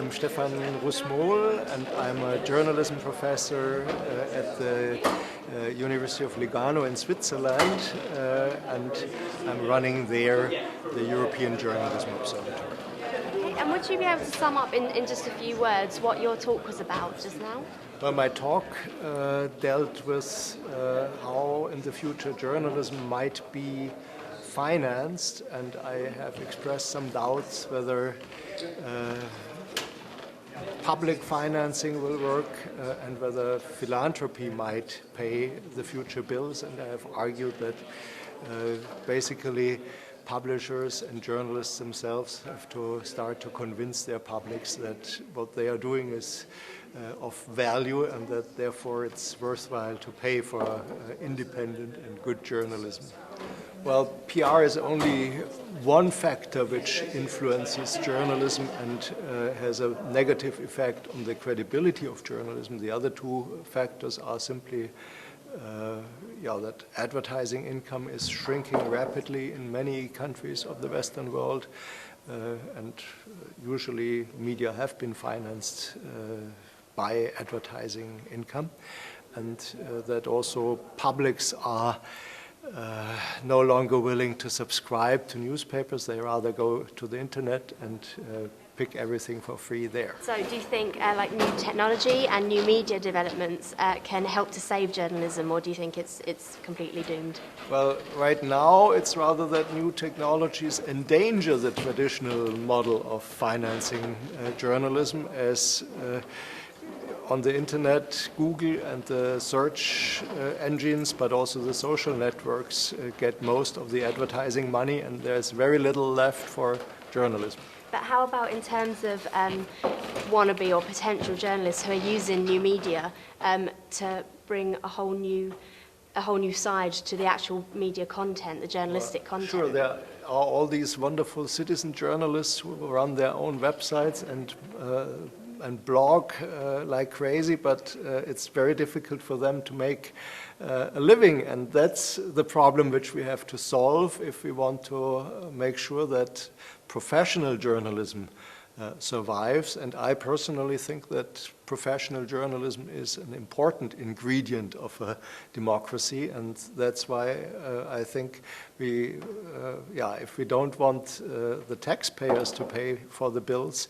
I'm Stephan Russ-Mohl, and I'm a journalism professor at the University of Lugano in Switzerland, and I'm running there the European Journalism Observatory. Okay, and would you be able to sum up in just a few words what your talk was about just now? Well, my talk dealt with how in the future journalism might be financed, and I have expressed some doubts whether public financing will work and whether philanthropy might pay the future bills. And I have argued that basically publishers and journalists themselves have to start to convince their publics that what they are doing is of value and that therefore it's worthwhile to pay for independent and good journalism. Well, PR is only one factor which influences journalism and has a negative effect on the credibility of journalism. The other two factors are simply that advertising income is shrinking rapidly in many countries of the Western world, and usually media have been financed by advertising income, and that also publics are no longer willing to subscribe to newspapers. They rather go to the internet and pick everything for free there. So do you think like new technology and new media developments can help to save journalism, or do you think it's completely doomed? Well, right now it's rather that new technologies endanger the traditional model of financing journalism, as on the internet, Google and the search engines, but also the social networks get most of the advertising money, and there's very little left for journalism. But how about in terms of wannabe or potential journalists who are using new media to bring a whole new side to the actual media content, the journalistic content? Sure, there are all these wonderful citizen journalists who run their own websites and blog like crazy, but it's very difficult for them to make a living, and that's the problem which we have to solve if we want to make sure that professional journalism survives. And I personally think that professional journalism is an important ingredient of a democracy, and that's why I think if we don't want the taxpayers to pay for the bills,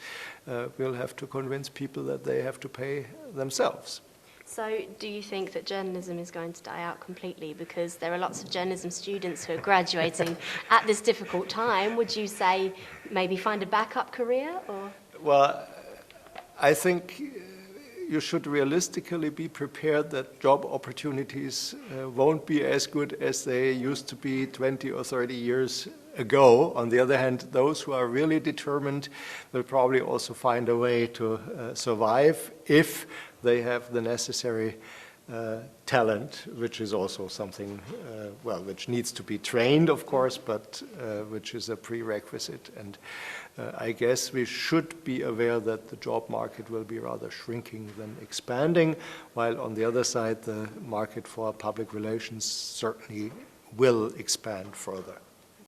we'll have to convince people that they have to pay themselves. So do you think that journalism is going to die out completely? Because there are lots of journalism students who are graduating at this difficult time. Would you say maybe find a backup career? Or? Well, I think you should realistically be prepared that job opportunities won't be as good as they used to be 20 or 30 years ago. On the other hand, those who are really determined will probably also find a way to survive if they have the necessary talent, which is also something, which needs to be trained, of course, but which is a prerequisite. And I guess we should be aware that the job market will be rather shrinking than expanding, while on the other side, the market for public relations certainly will expand further.